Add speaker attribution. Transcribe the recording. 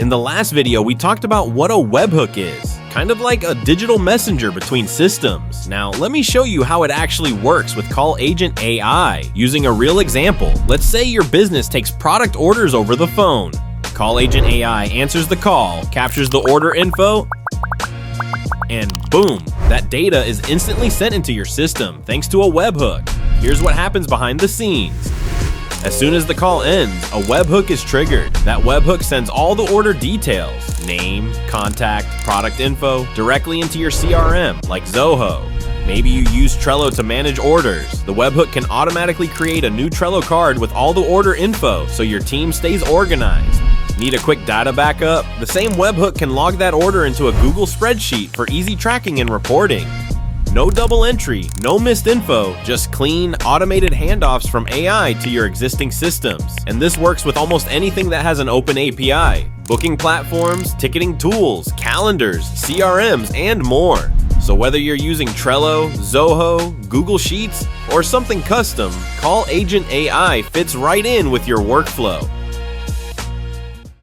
Speaker 1: In the last video, we talked about what a webhook is, kind of like a digital messenger between systems. Now, let me show you how it actually works with Call Agent AI, using a real example. Let's say your business takes product orders over the phone. Call Agent AI answers the call, captures the order info, and boom, that data is instantly sent into your system thanks to a webhook. Here's what happens behind the scenes. As soon as the call ends, a webhook is triggered. That webhook sends all the order details, name, contact, product info, directly into your CRM, like Zoho. Maybe you use Trello to manage orders. The webhook can automatically create a new Trello card with all the order info so your team stays organized. Need a quick data backup? The same webhook can log that order into a Google spreadsheet for easy tracking and reporting. No double entry, no missed info, just clean, automated handoffs from AI to your existing systems. And this works with almost anything that has an open API. Booking platforms, ticketing tools, calendars, CRMs, and more. So whether you're using Trello, Zoho, Google Sheets, or something custom, Call Agent AI fits right in with your workflow.